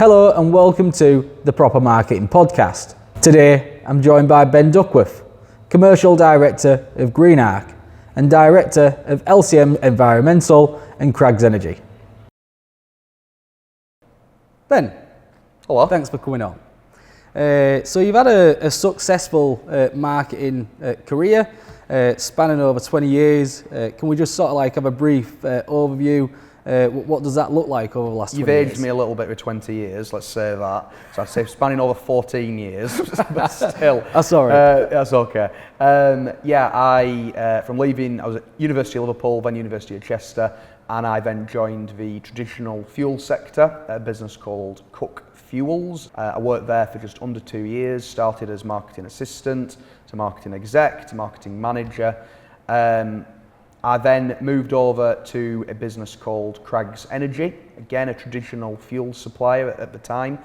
Hello and welcome to the Proper Marketing Podcast. Today I'm joined by Ben Duckworth, Commercial Director of Greenarc and Director of LCM Environmental and Craggs Energy. Ben, hello. Thanks for coming on. So you've had a successful marketing career spanning over 20 years. Can we just sort of like have a brief overview? What does that look like over the last 20 years? You've aged me a little bit with 20 years, let's say that. So I'd say spanning over 14 years, but still. That's all right. That's okay. From leaving, I was at University of Liverpool, then University of Chester, and I then joined the traditional fuel sector, a business called Cook Fuels. I worked there for just under 2 years, started as marketing assistant, to marketing exec, to marketing manager. I then moved over to a business called Craggs Energy, again a traditional fuel supplier at the time,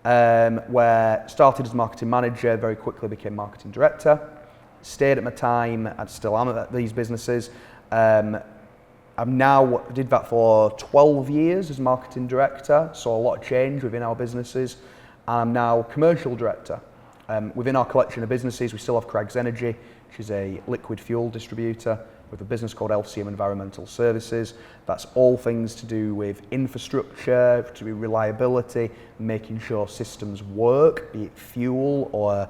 where started as marketing manager, very quickly became marketing director, stayed at my time, and still am at these businesses. I've now did that for 12 years as marketing director, saw a lot of change within our businesses. I'm now commercial director. Within our collection of businesses, we still have Craggs Energy, which is a liquid fuel distributor, with a business called LCM Environmental Services. That's all things to do with infrastructure, to do reliability, making sure systems work, be it fuel or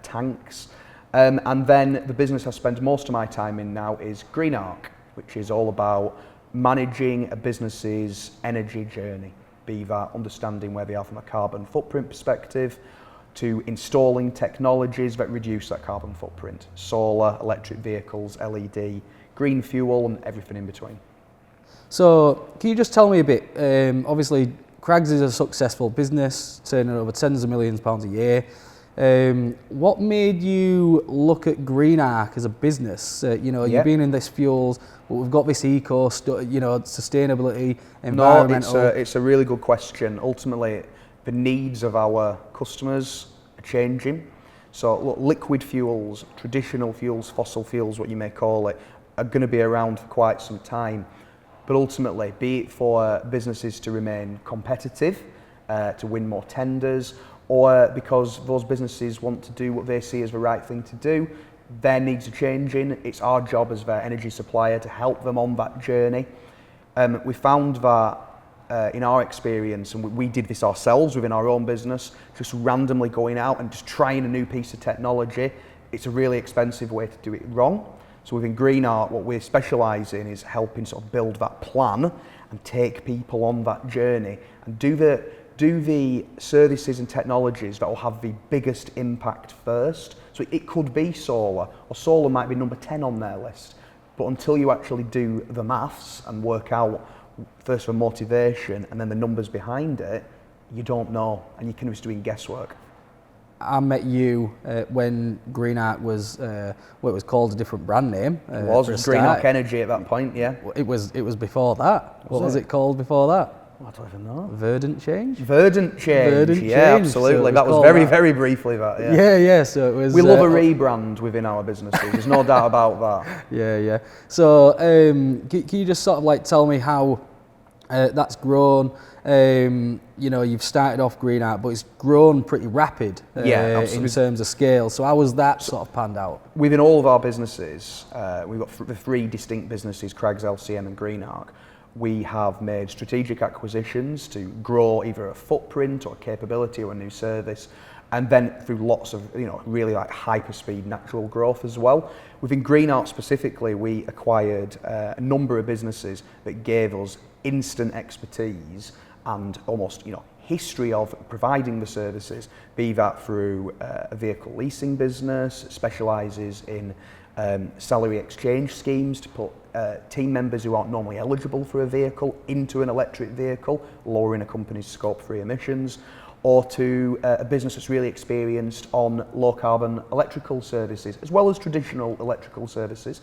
tanks. And then the business I spend most of my time in now is Greenarc, which is all about managing a business's energy journey, be that understanding where they are from a carbon footprint perspective, to installing technologies that reduce that carbon footprint. Solar, electric vehicles, LED, green fuel and everything in between. So can you just tell me a bit, obviously Craggs is a successful business, turning over tens of millions of pounds a year. What made you look at Greenarc as a business? You've been in this fuels, but we've got this sustainability, environmental. No, it's a really good question. Ultimately, the needs of our customers are changing. So look, liquid fuels, traditional fuels, fossil fuels, what you may call it, are going to be around for quite some time. But ultimately, be it for businesses to remain competitive, to win more tenders, or because those businesses want to do what they see as the right thing to do, their needs are changing. It's our job as their energy supplier to help them on that journey. We found that in our experience, and we did this ourselves within our own business, just randomly going out and just trying a new piece of technology, it's a really expensive way to do it wrong. So within Greenarc, what we specialise in is helping sort of build that plan and take people on that journey and do the services and technologies that will have the biggest impact first. So it could be solar, or solar might be number 10 on their list, but until you actually do the maths and work out first the motivation and then the numbers behind it, you don't know, and you can just doing guesswork. I met you when Greenarc was, it was called a different brand name. It was Greenarc Energy at that point, yeah. It was before that. What was it called before that? I don't even know. Verdant Change? Verdant Change, yeah, absolutely. So that was very, very briefly that, yeah. Yeah, so it was... We love a rebrand within our businesses, there's no doubt about that. Yeah. So can you just sort of like tell me how that's grown? You've started off Greenarc, but it's grown pretty rapid in terms of scale. So how was that sort of panned out? Within all of our businesses, we've got the three distinct businesses, Craggs, LCM and Greenarc. We have made strategic acquisitions to grow either a footprint or a capability or a new service, and then through lots of really like hyper-speed natural growth as well. Within Greenarc specifically, we acquired a number of businesses that gave us instant expertise and almost history of providing the services, be that through a vehicle leasing business, specialises in salary exchange schemes to put team members who aren't normally eligible for a vehicle into an electric vehicle, lowering a company's scope 3 emissions, or to a business that's really experienced on low carbon electrical services, as well as traditional electrical services.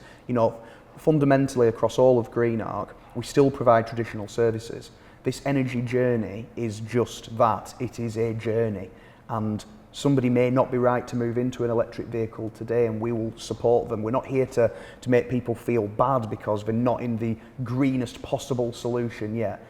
Fundamentally across all of Greenarc, we still provide traditional services. This energy journey is just that, it is a journey. And somebody may not be right to move into an electric vehicle today, and we will support them. We're not here to make people feel bad because they're not in the greenest possible solution yet.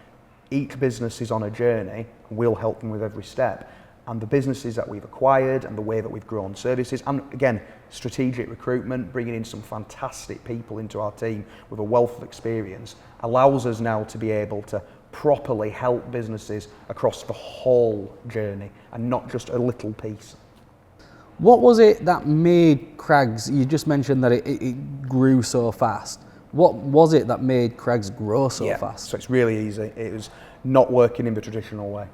each business is on a journey, and we'll help them with every step. And the businesses that we've acquired and the way that we've grown services, and again, strategic recruitment, bringing in some fantastic people into our team with a wealth of experience, allows us now to be able to properly help businesses across the whole journey and not just a little piece. What was it that made Craggs, you just mentioned that it grew so fast. What was it that made Craggs grow so fast? So it's really easy. It was not working in the traditional way.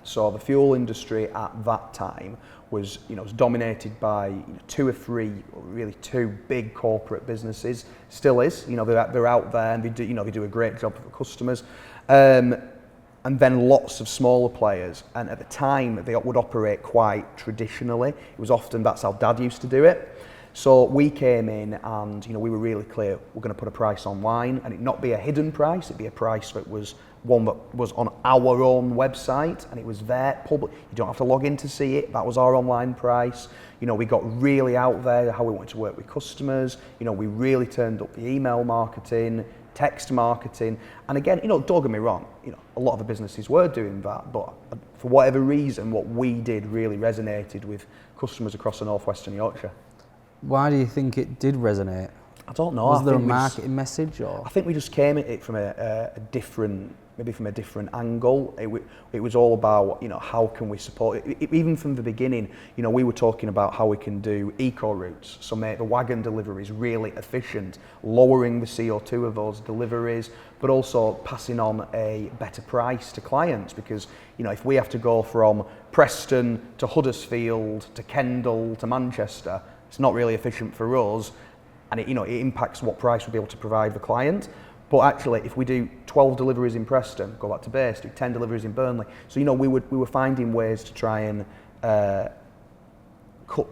So the fuel industry at that time was, was dominated by two or three, really two big corporate businesses. Still is, they're out there and they do a great job for the customers. And then lots of smaller players. And at the time, they would operate quite traditionally. It was often, that's how Dad used to do it. So we came in and, we were really clear, we're going to put a price online, and it not be a hidden price, it'd be a price that was one that was on our own website, and it was there, public. You don't have to log in to see it. That was our online price. We got really out there, how we wanted to work with customers. We really turned up the email marketing, text marketing. And again, don't get me wrong, a lot of the businesses were doing that, but for whatever reason, what we did really resonated with customers across the northwestern Yorkshire. Why do you think it did resonate? I don't know. Was there a marketing message, or? I think we just came at it from a different angle. It was all about, how can we support it? Even from the beginning, we were talking about how we can do eco routes, so make the wagon deliveries really efficient, lowering the CO2 of those deliveries, but also passing on a better price to clients, because, if we have to go from Preston to Huddersfield to Kendal to Manchester, it's not really efficient for us, and it impacts what price we'll be able to provide the client. But actually, if we do 12 deliveries in Preston, go back to base, do 10 deliveries in Burnley. So we were finding ways to try and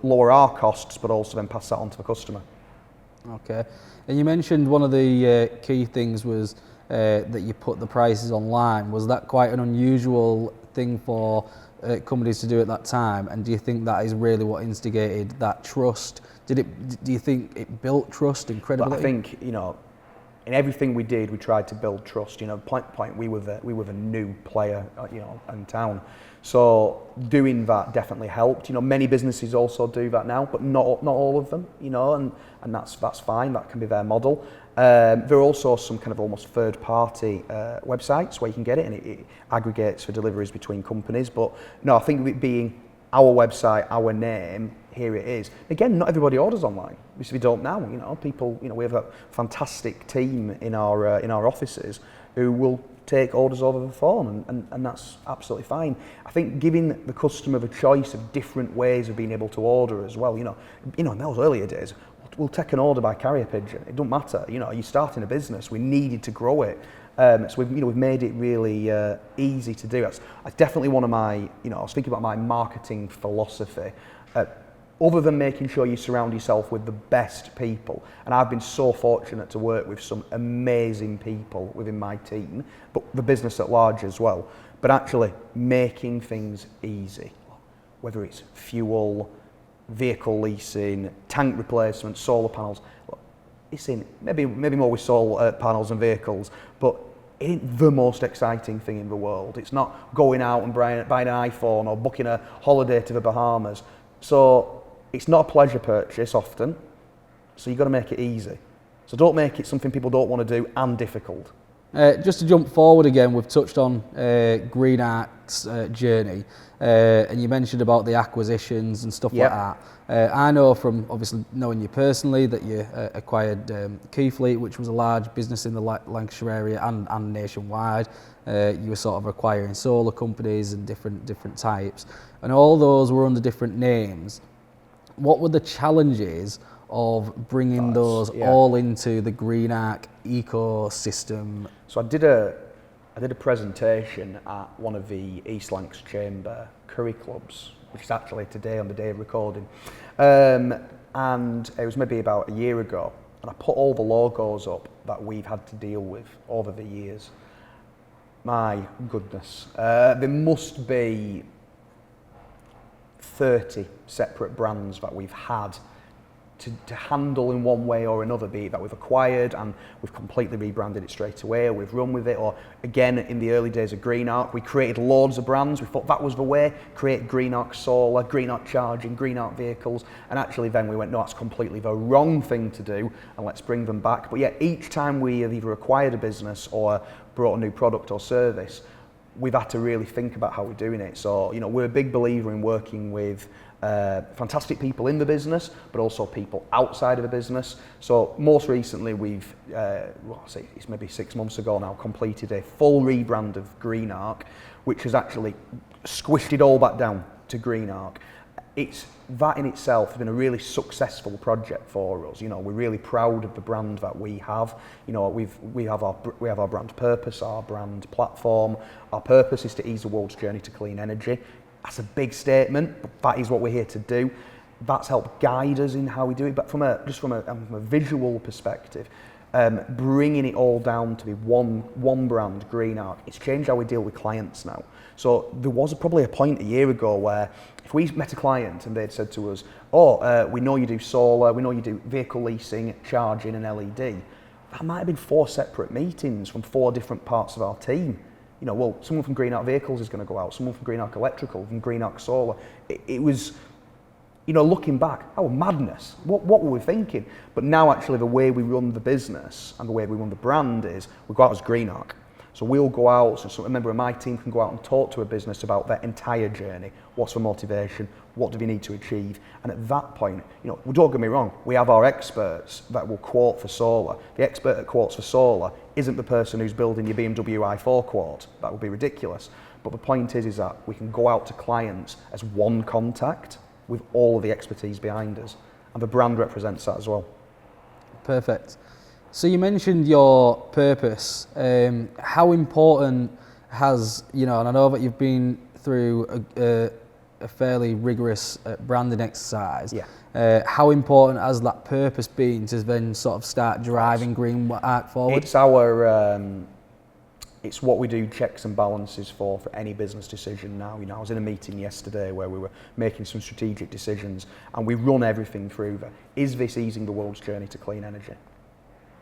lower our costs, but also then pass that on to the customer. Okay, and you mentioned one of the key things was that you put the prices online. Was that quite an unusual thing for companies to do at that time? And do you think that is really what instigated that trust? Do you think it built trust and credibility? But I think, in everything we did, we tried to build trust. Point, we were the new player, in town. So doing that definitely helped. Many businesses also do that now, but not all of them. And that's fine. That can be their model. There are also some kind of almost third-party websites where you can get it, and it aggregates for deliveries between companies. But no, I think it being our website, our name, here it is. Again, not everybody orders online, which we don't now. People. We have a fantastic team in our offices who will take orders over the phone, and that's absolutely fine. I think giving the customer the choice of different ways of being able to order as well. In those earlier days, we'll take an order by carrier pigeon. It don't matter. You're starting a business. We needed to grow it. So we've made it really easy to do. That's definitely one of my, I was thinking about my marketing philosophy. Other than making sure you surround yourself with the best people, and I've been so fortunate to work with some amazing people within my team, but the business at large as well, but actually making things easy, whether it's fuel, vehicle leasing, tank replacement, solar panels. It's maybe more with solar panels and vehicles, but it ain't the most exciting thing in the world. It's not going out and buying an iPhone or booking a holiday to the Bahamas. So it's not a pleasure purchase often, so you've got to make it easy. So don't make it something people don't want to do and difficult. Just to jump forward again, we've touched on Greenarc's journey, and you mentioned about the acquisitions and stuff like that. I know from obviously knowing you personally that you acquired Keyfleet, which was a large business in the Lancashire area and nationwide. You were sort of acquiring solar companies and different types, and all those were under different names. What were the challenges of bringing those all into the Greenarc ecosystem? So I did a presentation at one of the East Lancs Chamber curry clubs, which is actually today on the day of recording, and it was maybe about a year ago, and I put all the logos up that we've had to deal with over the years. My goodness, there must be 30 separate brands that we've had to handle in one way or another, be it that we've acquired and we've completely rebranded it straight away, or we've run with it, or again, in the early days of Greenarc, we created loads of brands. We thought that was the way, create Greenarc Solar, Greenarc Charging, Greenarc Vehicles, and actually then we went, no, that's completely the wrong thing to do, and let's bring them back. But yeah, each time we have either acquired a business or brought a new product or service, we've had to really think about how we're doing it. So, you know, we're a big believer in working with fantastic people in the business, but also people outside of the business. So most recently we've, it's maybe 6 months ago now, completed a full rebrand of Greenarc, which has actually squished it all back down to Greenarc. That in itself has been a really successful project for us. You know, we're really proud of the brand that we have. You know, we have our brand purpose, our brand platform. Our purpose is to ease the world's journey to clean energy. That's a big statement, but that is what we're here to do. That's helped guide us in how we do it. But from a visual perspective, bringing it all down to be one brand, Greenarc, it's changed how we deal with clients now. So there was probably a point a year ago where if we met a client and they'd said to us, we know you do solar, we know you do vehicle leasing, charging and LED, that might have been 4 separate meetings from 4 different parts of our team. You know, well, someone from Greenarc Vehicles is going to go out, someone from Greenarc Electrical, from Greenarc Solar. It was, you know, looking back, madness. What were we thinking? But now actually the way we run the business and the way we run the brand is we go out as Greenarc. So we'll go out, so a member of my team can go out and talk to a business about their entire journey. What's the motivation? What do we need to achieve? And at that point, you know, well, don't get me wrong, we have our experts that will quote for solar. The expert that quotes for solar isn't the person who's building your BMW i4 quote. That would be ridiculous. But the point is that we can go out to clients as one contact with all of the expertise behind us. And the brand represents that as well. Perfect. So you mentioned your purpose. How important has, you know, and I know that you've been through a fairly rigorous branding exercise. Yeah. How important has that purpose been to then sort of start driving Greenarc forward? It's what we do checks and balances for any business decision now. You know, I was in a meeting yesterday where we were making some strategic decisions and we run everything through that. Is this easing the world's journey to clean energy?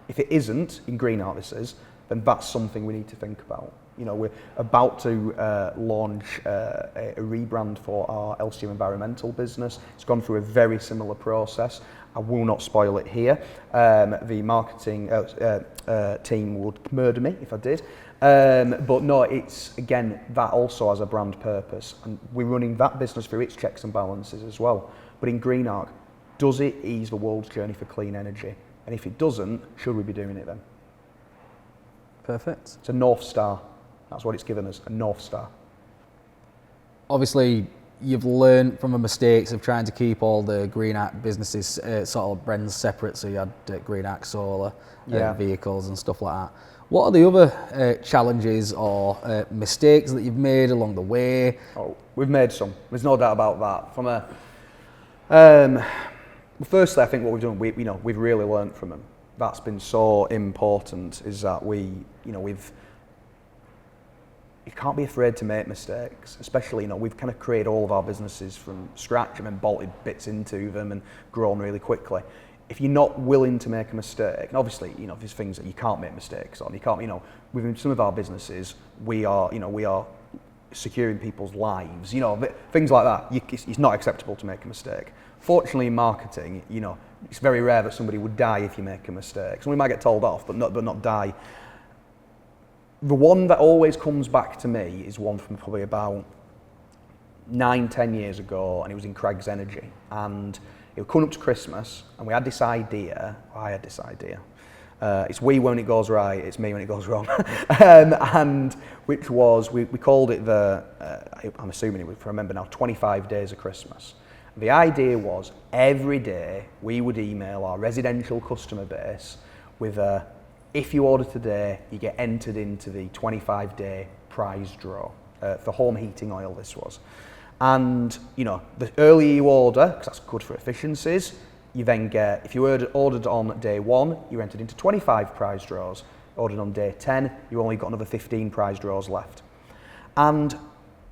If it isn't, in Greenarc this is, then that's something we need to think about. You know, we're about to launch a rebrand for our LCM environmental business. It's gone through a very similar process. I will not spoil it here. The marketing team would murder me if I did. But no, it's, again, that also has a brand purpose. And we're running that business through its checks and balances as well. But in Greenarc, does it ease the world's journey for clean energy? And if it doesn't, should we be doing it then? Perfect. It's a North Star. That's what it's given us, a North Star. Obviously, you've learned from the mistakes of trying to keep all the Greenarc businesses sort of brands separate. So you had Greenarc Solar, vehicles and stuff like that. What are the other challenges or mistakes that you've made along the way? Oh, we've made some. There's no doubt about that. Firstly, I think what we've done, we've really learned from them. That's been so important. Is that you can't be afraid to make mistakes. Especially, we've kind of created all of our businesses from scratch and then bolted bits into them and grown really quickly. If you're not willing to make a mistake, and obviously, there's things that you can't make mistakes on. You can't, within some of our businesses, we are securing people's lives. Things like that. It's not acceptable to make a mistake. Fortunately, in marketing, it's very rare that somebody would die if you make a mistake. Somebody might get told off, but not die. The one that always comes back to me is one from probably about 9-10 years ago, and it was in Craggs Energy. And it was coming up to Christmas, and we had this idea. I had this idea. It's we when it goes right, it's me when it goes wrong. And which was, we called it I'm assuming it was, if I remember now, 25 Days of Christmas. The idea was every day we would email our residential customer base with if you order today, you get entered into the 25-day prize draw for home heating oil, this was. And, the earlier you order, because that's good for efficiencies, you then get, if you ordered on day 1, you entered into 25 prize draws. Ordered on day 10, you only got another 15 prize draws left. And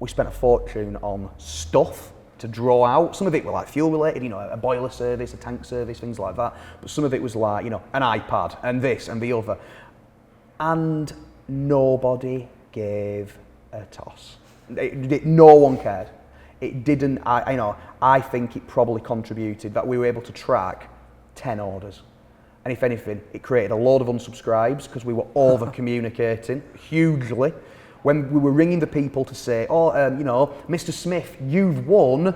we spent a fortune on stuff. to draw out. Some of it were like fuel related, you know, a boiler service, a tank service, things like that. But some of it was like, you know, an iPad and this and the other. And nobody gave a toss. No one cared. It didn't, I think it probably contributed that we were able to track 10 orders. And if anything, it created a load of unsubscribes because we were over communicating hugely. When we were ringing the people to say, you know, Mr. Smith, you've won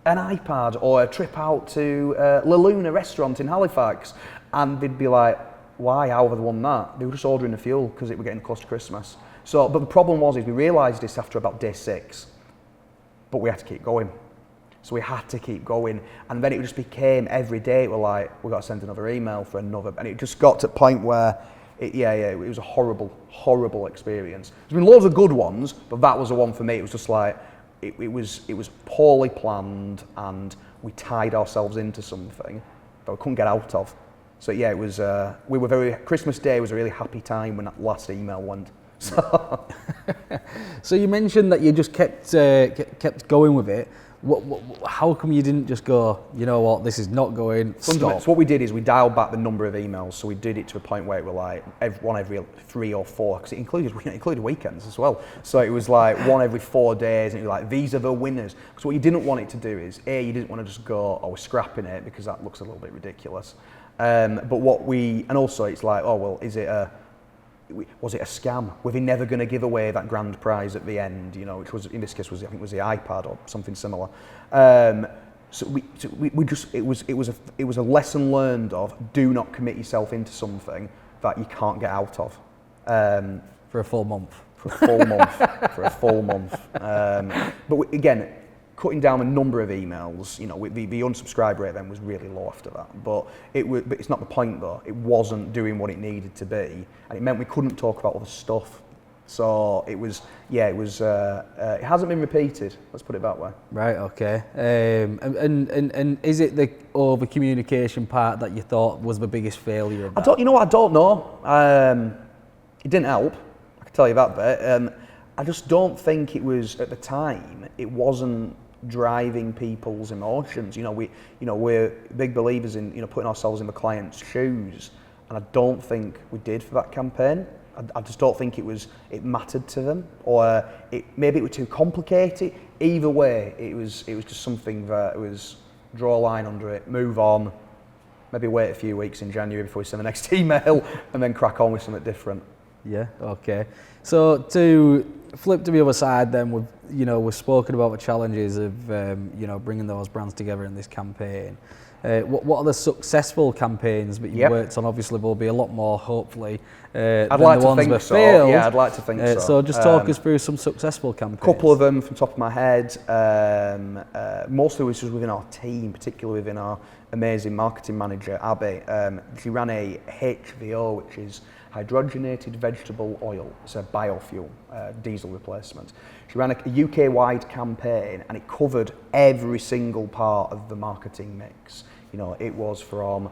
an iPad or a trip out to La Luna restaurant in Halifax. And they'd be like, why, how have they won that? They were just ordering the fuel because it were getting close to Christmas. So, but the problem was, is we realised this after about day 6, but we had to keep going. So we had to keep going, and then it just became every day. We're like, we got to send another email for another, and it just got to the point where, it was a horrible experience. There's been loads of good ones, but that was the one for me. It was just like, it was poorly planned, and we tied ourselves into something that we couldn't get out of. So yeah, it was. Christmas Day was a really happy time when that last email went. So, so you mentioned that you just kept going with it. How come you didn't just go, you know what, this is not going, stop? So what we did is we dialed back the number of emails, so we did it to a point where it were like every 3 or 4, because it included weekends as well. So it was like one every 4 days, and it was like, these are the winners. Because what you didn't want it to do is, you didn't want to just go, we're scrapping it, because that looks a little bit ridiculous. And also it's like, was it a scam? Were they never going to give away that grand prize at the end? You know, which was in this case was, I think, was the iPad or something similar. So it was a lesson learned of, do not commit yourself into something that you can't get out of. For a full month. For a full month. But again, cutting down the number of emails, you know, the unsubscribe rate then was really low after that. But it's not the point though. It wasn't doing what it needed to be, and it meant we couldn't talk about other stuff. So it hasn't been repeated. Let's put it that way. Right. Okay. And is it the over communication part that you thought was the biggest failure? I don't know. It didn't help. I can tell you that bit. I just don't think it was at the time. It wasn't driving people's emotions. You know, we're big believers in, you know, putting ourselves in the client's shoes, and I don't think we did for that campaign. I just don't think it mattered to them, or maybe it was too complicated. Either way, it was just something that was draw a line under it, move on, maybe wait a few weeks in January before we send the next email, and then crack on with something different. Yeah. Okay. So to flip to the other side, then we've spoken about the challenges of bringing those brands together in this campaign. What are the successful campaigns that you've worked on? Obviously, there'll be a lot more, hopefully, than the ones that failed. Yeah, I'd like to think so. So just talk us through some successful campaigns. A couple of them from the top of my head. Mostly which was within our team, particularly within our amazing marketing manager, Abby. She ran a HVO, which is hydrogenated vegetable oil. It's a biofuel, diesel replacement. She ran a UK-wide campaign, and it covered every single part of the marketing mix. You know, it was from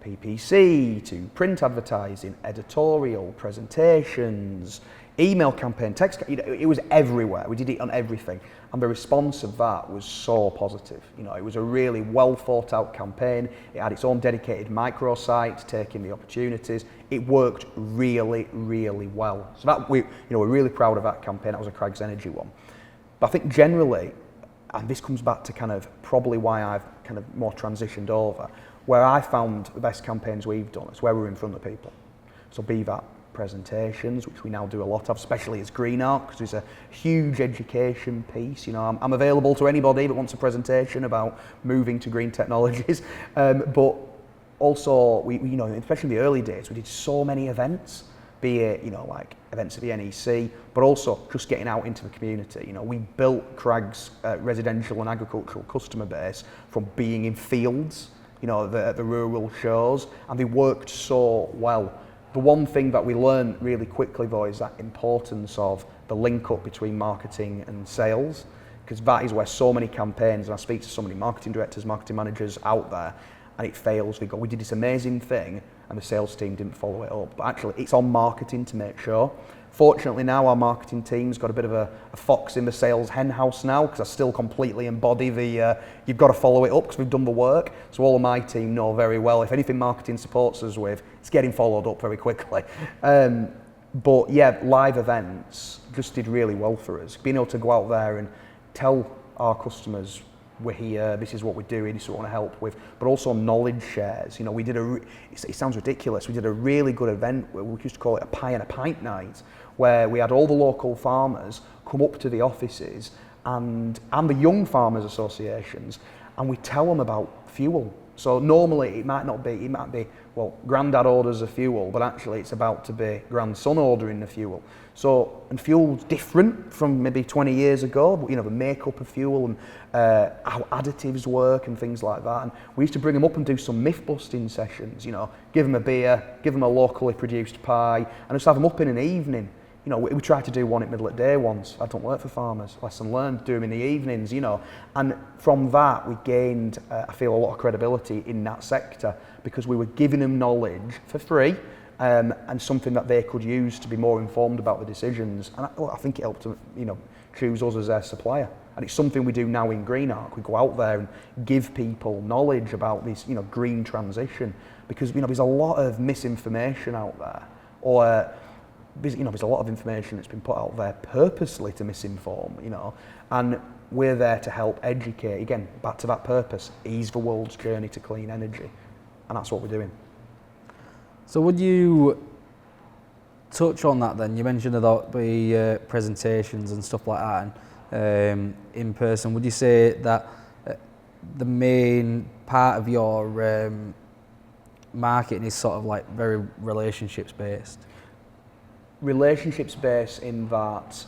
PPC to print advertising, editorial, presentations, email campaign, text. You know, it was everywhere. We did it on everything, and the response of that was so positive. You know, it was a really well thought out campaign. It had its own dedicated microsite, taking the opportunities. It worked really, really well. So that we're really proud of that campaign. That was a Craggs Energy one. But I think generally, and this comes back to kind of probably why I've kind of more transitioned over, where I found the best campaigns we've done is where we're in front of people. So be that presentations, which we now do a lot of, especially as Greenarc, because it's a huge education piece. You know, I'm available to anybody that wants a presentation about moving to green technologies. But also, we especially in the early days, we did so many events, be it, like events at the NEC, but also just getting out into the community. You know, we built Craggs' residential and agricultural customer base from being in fields, at the rural shows, and they worked so well. The one thing that we learned really quickly, though, is that importance of the link up between marketing and sales, because that is where so many campaigns, and I speak to so many marketing directors, marketing managers out there, and it fails. We go, we did this amazing thing and the sales team didn't follow it up. But actually it's on marketing to make sure. Fortunately now our marketing team's got a bit of a fox in the sales hen house now, because I still completely embody the, you've got to follow it up because we've done the work. So all of my team know very well, if anything marketing supports us with, it's getting followed up very quickly. But yeah, live events just did really well for us. Being able to go out there and tell our customers, we're here, this is what we're doing, this is what we want to help with, but also knowledge shares. You know, we did it sounds ridiculous, we did a really good event, where we used to call it a pie and a pint night, where we had all the local farmers come up to the offices and the young farmers associations, and we tell them about fuel. So normally it might be, well, granddad orders a fuel, but actually it's about to be grandson ordering the fuel. So, and fuel's different from maybe 20 years ago, but you know, the makeup of fuel and how additives work and things like that. And we used to bring them up and do some myth busting sessions, you know, give them a beer, give them a locally produced pie, and just have them up in an evening. You know, we tried to do one at middle of the day once. I don't work for farmers. Lesson learned, do them in the evenings, you know. And from that, we gained, I feel, a lot of credibility in that sector, because we were giving them knowledge for free, and something that they could use to be more informed about the decisions. And I think it helped them, you know, choose us as their supplier. And it's something we do now in Greenarc. We go out there and give people knowledge about this, you know, green transition, because, you know, there's a lot of misinformation out there, or you know, there's a lot of information that's been put out there purposely to misinform, you know, and we're there to help educate, again, back to that purpose, ease the world's journey to clean energy, and that's what we're doing. So would you touch on that then? You mentioned about the presentations and stuff like that, and in person. Would you say that the main part of your marketing is sort of like very relationships based? Relationships based in that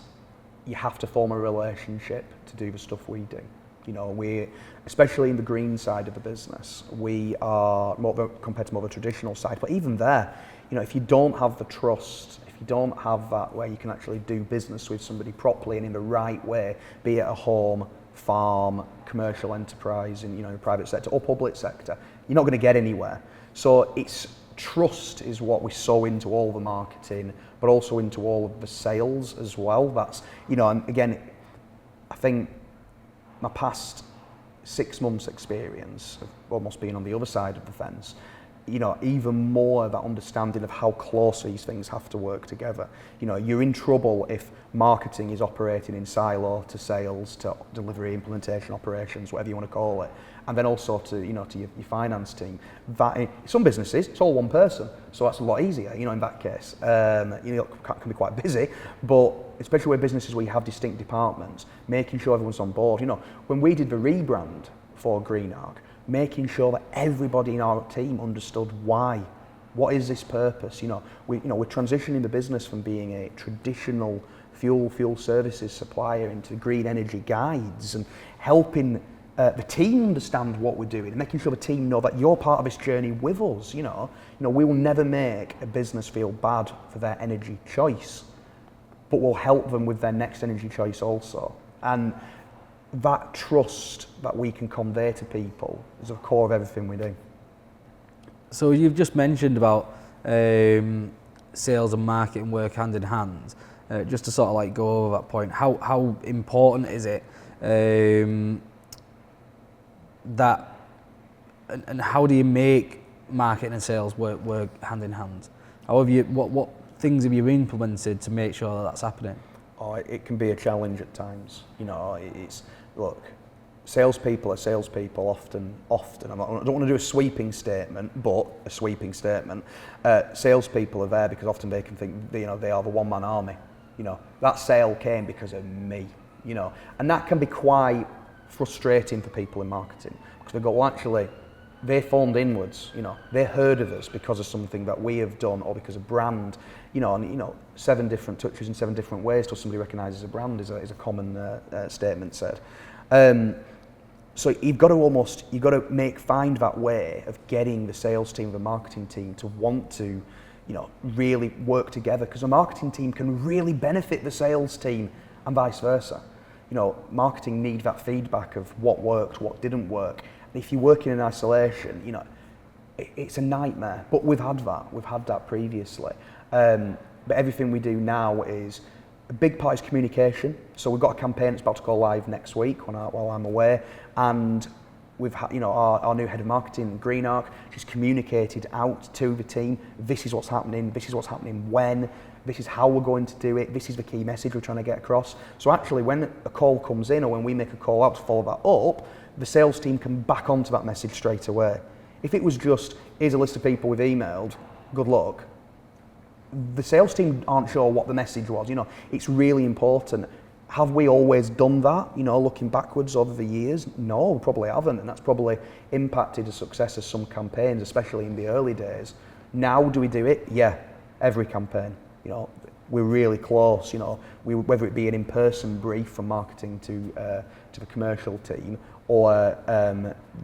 you have to form a relationship to do the stuff we do. You know, we, especially in the green side of the business, we are more compared to more the traditional side. But even there, you know, if you don't have the trust, if you don't have that where you can actually do business with somebody properly and in the right way, be it a home, farm, commercial enterprise, in, you know, private sector or public sector, you're not going to get anywhere. So it's trust is what we sow into all the marketing, but also into all of the sales as well. That's, you know, and again, I think my past 6 months experience of almost being on the other side of the fence, you know, even more that understanding of how close these things have to work together. You know, you're in trouble if marketing is operating in silo to sales, to delivery, implementation, operations, whatever you want to call it, and then also to, you know, to your finance team. That some businesses, it's all one person, so that's a lot easier, you know, in that case. You know, it can be quite busy, but especially where businesses where you have distinct departments, making sure everyone's on board. You know, when we did the rebrand for Greenarc, making sure that everybody in our team understood why. What is this purpose? You know, we're transitioning the business from being a traditional fuel services supplier into green energy guides, and helping the team understand what we're doing, and making sure the team know that you're part of this journey with us. You know, we will never make a business feel bad for their energy choice, but we'll help them with their next energy choice also. And that trust that we can convey to people is the core of everything we do. So you've just mentioned about sales and marketing work hand in hand. Just to sort of like go over that point, how important is it that, and how do you make marketing and sales work hand in hand? How have you, what things have you implemented to make sure that that's happening? Oh, it can be a challenge at times. You know, look, salespeople are salespeople often. I don't want to do a sweeping statement, but a sweeping statement. Salespeople are there because often they can think, you know, they are the one-man army. You know, that sale came because of me. You know, and that can be quite frustrating for people in marketing, because they go, well, actually, they phoned inwards. You know, they heard of us because of something that we have done, or because of brand. You know, and you know, 7 different touches in 7 different ways till somebody recognises a brand is a common statement said. So you've got to find that way of getting the sales team, the marketing team to want to, you know, really work together, because the marketing team can really benefit the sales team and vice versa. You know, marketing need that feedback of what worked, what didn't work. And if you're working in isolation, you know, it's a nightmare. But we've had that previously. But everything we do now is, a big part is communication. So we've got a campaign that's about to go live next week while I'm away, and we've had, our new head of marketing, Greenarc, she's communicated out to the team, this is what's happening when, this is how we're going to do it, this is the key message we're trying to get across. So actually when a call comes in, or when we make a call out to follow that up, the sales team can back onto that message straight away. If it was just, here's a list of people we've emailed, good luck, the sales team aren't sure what the message was. It's really important. Have we always done that, looking backwards over the years? No, we probably haven't, and that's probably impacted the success of some campaigns, especially in the early days. Now, do we do it? Yeah, every campaign. We're really close, whether it be an in-person brief from marketing to the commercial team, or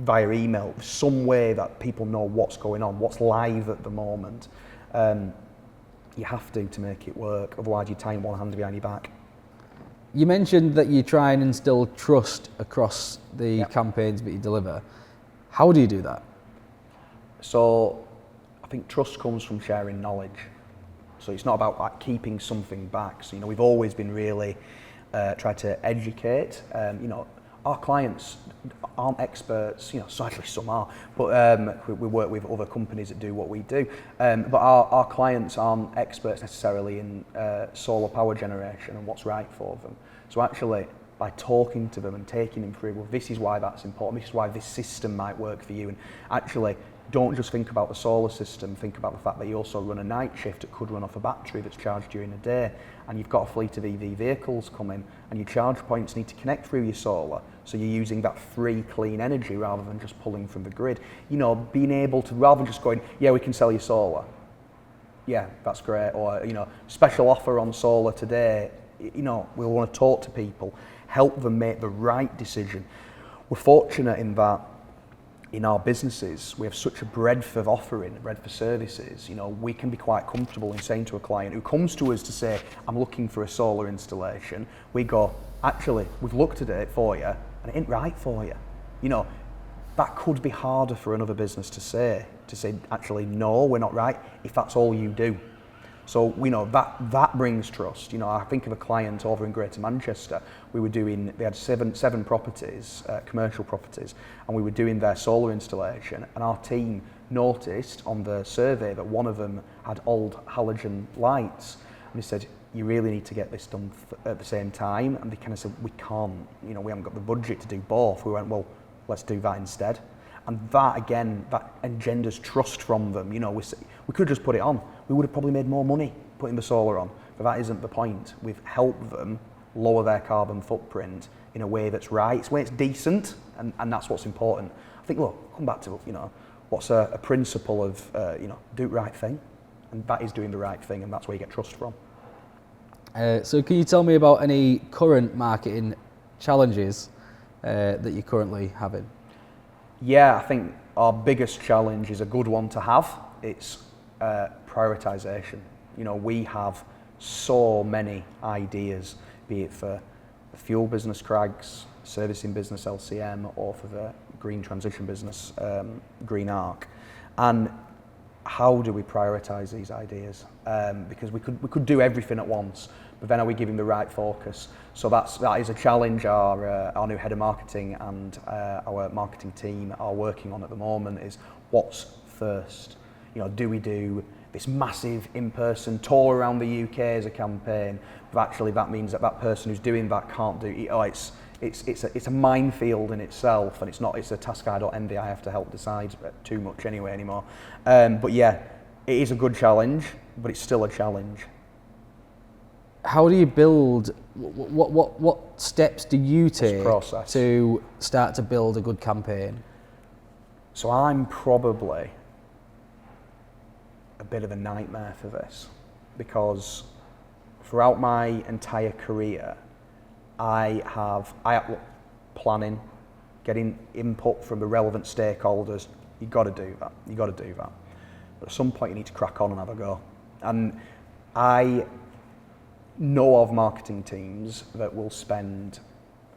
via email, some way that people know what's going on, what's live at the moment. You have to make it work, otherwise you're tying one hand behind your back. You mentioned that you try and instill trust across the campaigns that you deliver. How do you do that? So I think trust comes from sharing knowledge. So it's not about keeping something back. So we've always been really tried to educate. Our clients aren't experts, so actually some are, but we work with other companies that do what we do. But our clients aren't experts necessarily in solar power generation and what's right for them. So actually, by talking to them and taking them through, well, this is why that's important, this is why this system might work for you, and actually, don't just think about the solar system, think about the fact that you also run a night shift that could run off a battery that's charged during the day, and you've got a fleet of EV vehicles coming, and your charge points need to connect through your solar, so you're using that free, clean energy rather than just pulling from the grid. Being able to, rather than just going, yeah, we can sell you solar, yeah, that's great, or, special offer on solar today, we'll want to talk to people, help them make the right decision. We're fortunate in that in our businesses, we have such a breadth of offering, breadth of services. We can be quite comfortable in saying to a client who comes to us to say, I'm looking for a solar installation, we go, actually, we've looked at it for you, and it ain't right for you. That could be harder for another business to say, actually, no, we're not right, if that's all you do. So that brings trust. I think of a client over in Greater Manchester. They had seven properties, commercial properties, and we were doing their solar installation. And our team noticed on the survey that one of them had old halogen lights, and they said, "You really need to get this done at the same time." And they kind of said, "We can't. We haven't got the budget to do both." We went, "Well, let's do that instead." And that again, that engenders trust from them. We could just put it on. We would have probably made more money putting the solar on, but that isn't the point. We've helped them lower their carbon footprint in a way that's right, it's a way it's decent, and that's what's important. I think, look, come back to, what's a principle of, do the right thing, and that is doing the right thing, and that's where you get trust from. So can you tell me about any current marketing challenges that you're currently having? Yeah, I think our biggest challenge is a good one to have. It's prioritisation. We have so many ideas, be it for the fuel business Craggs, servicing business LCM, or for the green transition business Greenarc. And how do we prioritise these ideas? Because we could do everything at once, but then are we giving the right focus? So that is a challenge our new head of marketing and our marketing team are working on at the moment, is what's first? Do we do this massive in-person tour around the UK as a campaign? But actually that means that person who's doing that can't do it. It's a minefield in itself, and it's a task I don't envy. I have to help decide too much anyway anymore. But yeah, it is a good challenge, but it's still a challenge. How do you build? What steps do you take to start to build a good campaign? So I'm probably a bit of a nightmare for this, because throughout my entire career, I have planning, getting input from the relevant stakeholders. You got to do that. But at some point, you need to crack on and have a go. And I know of marketing teams that will spend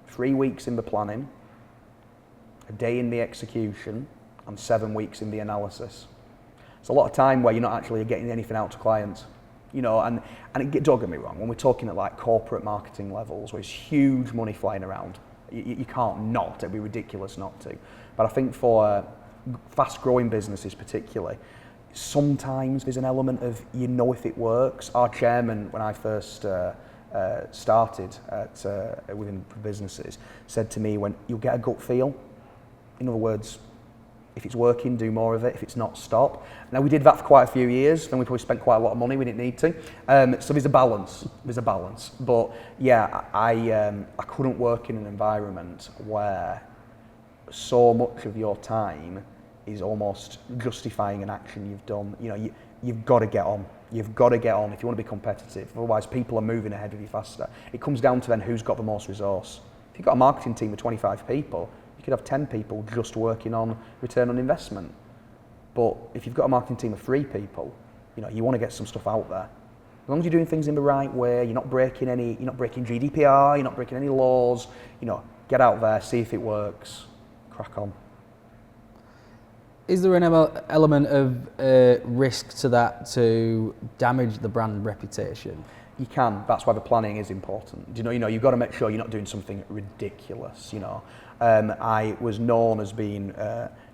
3 weeks in the planning, a day in the execution, and 7 weeks in the analysis. It's a lot of time where you're not actually getting anything out to clients. You know, and don't get me wrong, when we're talking at like corporate marketing levels where there's huge money flying around, you can't not, it'd be ridiculous not to. But I think for fast growing businesses particularly, sometimes there's an element of you know if it works. Our chairman, when I first started within businesses, said to me, when you'll get a gut feel, in other words, if it's working, do more of it. If it's not, stop. Now, we did that for quite a few years, then we probably spent quite a lot of money, we didn't need to. So there's a balance, But yeah, I couldn't work in an environment where so much of your time is almost justifying an action you've done. You know, you've got to get on. You've got to get on if you want to be competitive. Otherwise, people are moving ahead of you faster. It comes down to then who's got the most resource. If you've got a marketing team of 25 people, you could have 10 people just working on return on investment. But if you've got a marketing team of 3 people, you know, you want to get some stuff out there. As long as you're doing things in the right way, you're not breaking GDPR, you're not breaking any laws, you know, get out there, see if it works, crack on. Is there an element of risk to that to damage the brand reputation? You can. That's why the planning is important. You know, you've got to make sure you're not doing something ridiculous. You know, I was known as being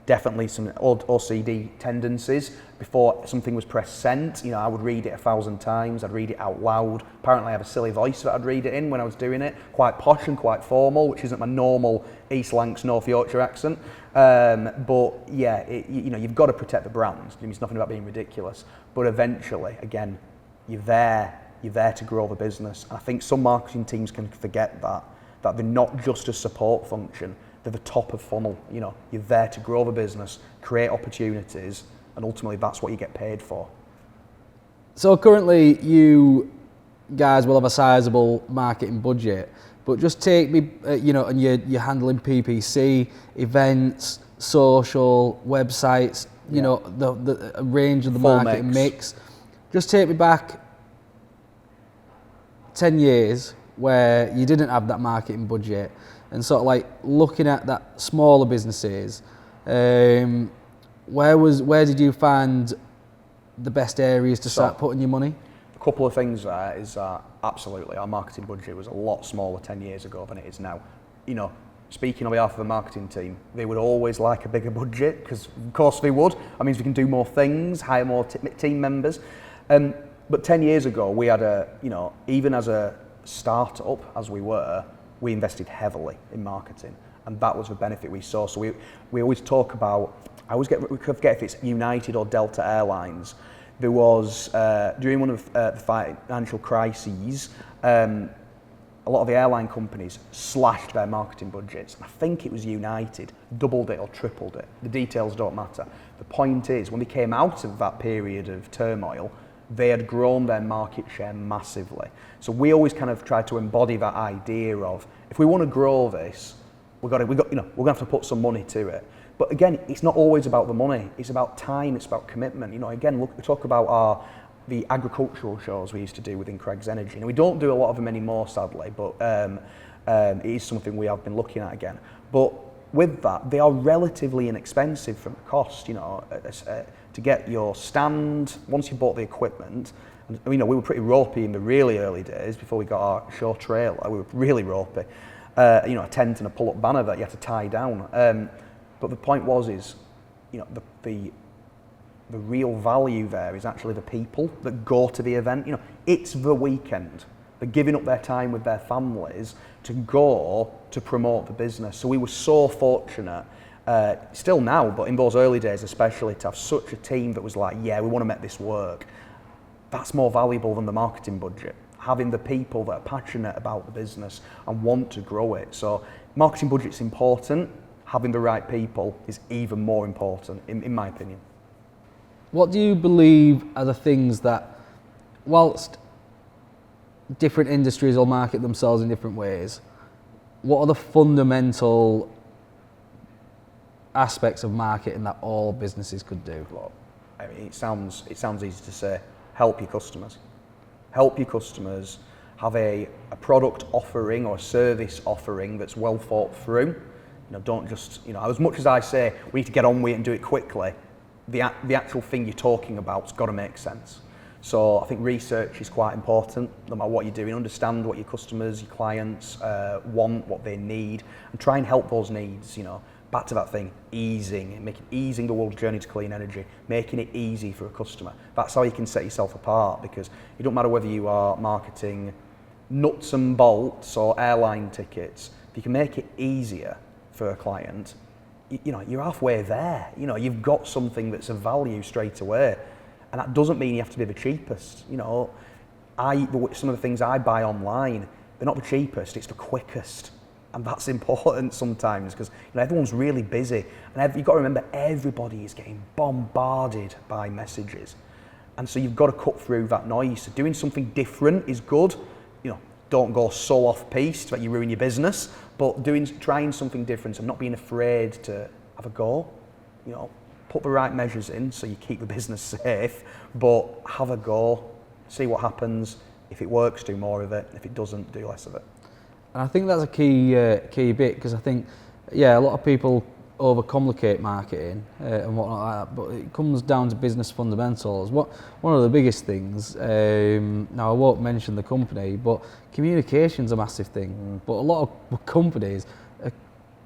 definitely some OCD tendencies. Before something was pressed sent, you know, I would read it 1,000 times. I'd read it out loud. Apparently, I have a silly voice that I'd read it in when I was doing it, quite posh and quite formal, which isn't my normal East Lancs, North Yorkshire accent. But yeah, you know, you've got to protect the brand. It's nothing about being ridiculous. But eventually, again, you're there to grow the business. And I think some marketing teams can forget that they're not just a support function, they're the top of funnel. You know, you're there to grow the business, create opportunities, and ultimately that's what you get paid for. So currently you guys will have a sizable marketing budget, but just take me, you know, and you're handling PPC, events, social, websites, you know, the range of the full marketing mix. Just take me back 10 years where you didn't have that marketing budget and sort of like looking at that smaller businesses, where did you find the best areas to start putting your money? A couple of things there is absolutely our marketing budget was a lot smaller 10 years ago than it is now. You know, speaking on behalf of the marketing team, they would always like a bigger budget because of course they would. That means we can do more things, hire more team members. But 10 years ago, we had even as a startup, as we were, we invested heavily in marketing. And that was the benefit we saw. So we always talk about, we forget if it's United or Delta Airlines. There was, during one of the financial crises, a lot of the airline companies slashed their marketing budgets. I think it was United, doubled it or tripled it. The details don't matter. The point is, when they came out of that period of turmoil, they had grown their market share massively. So we always kind of try to embody that idea of, if we want to grow this, we're going to have to put some money to it. But again, it's not always about the money. It's about time. It's about commitment. You know, again, look, we talk about the agricultural shows we used to do within Craggs Energy. And we don't do a lot of them anymore, sadly, but it is something we have been looking at again. But with that, they are relatively inexpensive from the cost. You know, to get your stand, once you bought the equipment, and, you know, we were pretty ropey in the really early days before we got our show trailer. We were really ropey. You know, a tent and a pull-up banner that you had to tie down. But the point is, you know, the real value there is actually the people that go to the event. You know, it's the weekend. They're giving up their time with their families to go to promote the business. So we were so fortunate, still now, but in those early days especially, to have such a team that was like, yeah, we want to make this work. That's more valuable than the marketing budget. Having the people that are passionate about the business and want to grow it. So marketing budget's important. Having the right people is even more important, in my opinion. What do you believe are the things that, whilst different industries will market themselves in different ways, what are the fundamental aspects of marketing that all businesses could do? Well, I mean, it sounds easy to say. Help your customers. Help your customers have a product offering or a service offering that's well thought through. Don't just, as much as I say we need to get on with it and do it quickly, the actual thing you're talking about's got to make sense. So I think research is quite important, no matter what you're doing. Understand what your customers, your clients want, what they need, and try and help those needs. Back to that thing, easing the world's journey to clean energy, making it easy for a customer. That's how you can set yourself apart, because it don't matter whether you are marketing nuts and bolts or airline tickets. If you can make it easier for a client, you're halfway there. You've got something that's of value straight away, and that doesn't mean you have to be the cheapest. Some of the things I buy online, they're not the cheapest, it's the quickest. And that's important sometimes, because everyone's really busy, and you've got to remember everybody is getting bombarded by messages, and so you've got to cut through that noise. So doing something different is good. Don't go so off piste that you ruin your business, but trying something different and not being afraid to have a go. Put the right measures in so you keep the business safe, but have a go, see what happens. If it works, do more of it. If it doesn't, do less of it. And I think that's a key bit, because I think, a lot of people overcomplicate marketing and whatnot like that, but it comes down to business fundamentals. One of the biggest things, now I won't mention the company, but communication's a massive thing. But a lot of companies are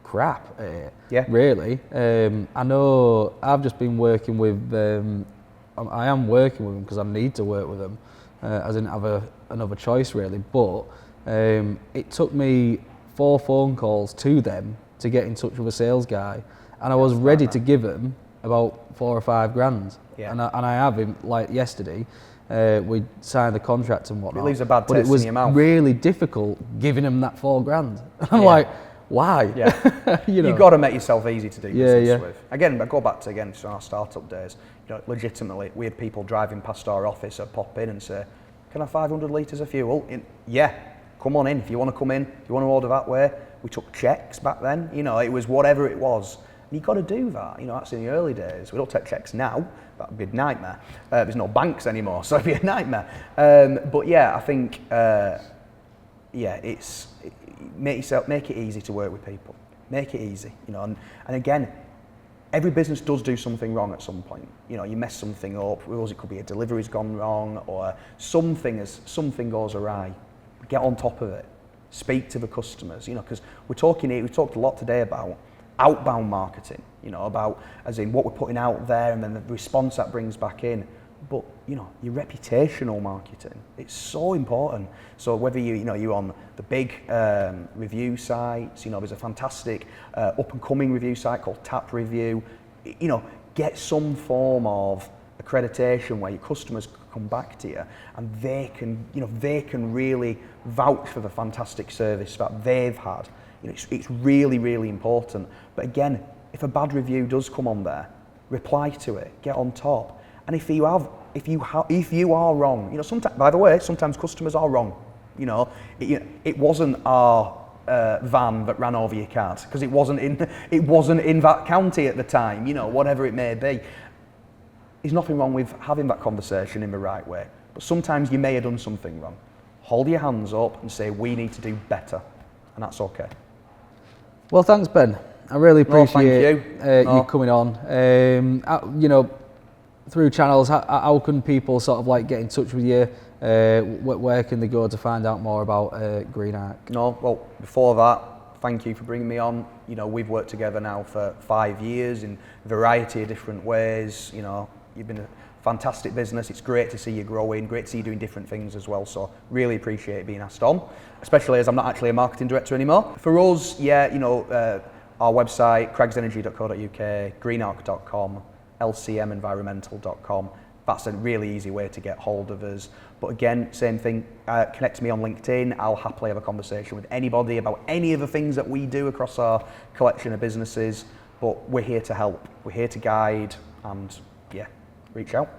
crap at it, really. I know I've just been working with, I am working with them because I need to work with them, as I didn't have another choice really, but it took me 4 phone calls to them to get in touch with a sales guy, and I was ready to give him about 4 or 5 grand. And I have him, like yesterday, we signed the contract and whatnot. It leaves a bad taste in your mouth. But it was really difficult giving him that 4 grand. I'm like, why? You've got to make yourself easy to do business with. Again, I go back to our startup days. Legitimately, we had people driving past our office that pop in and say, "Can I have 500 litres of fuel?" Come on in. If you want to come in, if you want to order that way. We took checks back then. It was whatever it was. And you've got to do that. That's in the early days. We don't take checks now. That would be a nightmare. There's no banks anymore, so it'd be a nightmare. I think, it's make it easy to work with people. Make it easy. And again, every business does do something wrong at some point. You mess something up. It could be a delivery's gone wrong, or something goes awry. Get on top of it. Speak to the customers, because we've talked a lot today about outbound marketing, about as in what we're putting out there and then the response that brings back in. But, your reputational marketing, it's so important. So whether you're on the big review sites, there's a fantastic up and coming review site called Tap Review, get some form of accreditation where your customers come back to you and they can really vouch for the fantastic service that they've had. It's really, really important. But again, if a bad review does come on there, reply to it, get on top. And if you are wrong, sometimes customers are wrong. It wasn't our van that ran over your cart because it wasn't in that county at the time. Whatever it may be. There's nothing wrong with having that conversation in the right way, but sometimes you may have done something wrong. Hold your hands up and say, we need to do better, and that's okay. Well, thanks, Ben. I really appreciate you coming on. Through channels, how can people sort of like get in touch with you? Where can they go to find out more about Greenarc? Well, before that, thank you for bringing me on. We've worked together now for 5 years in a variety of different ways. You've been a fantastic business. It's great to see you growing, great to see you doing different things as well. So really appreciate being asked on, especially as I'm not actually a marketing director anymore. For us, our website, craggsenergy.co.uk, greenarc.com, lcmenvironmental.com. That's a really easy way to get hold of us. But again, same thing, connect to me on LinkedIn. I'll happily have a conversation with anybody about any of the things that we do across our collection of businesses. But we're here to help, we're here to guide, and reach out.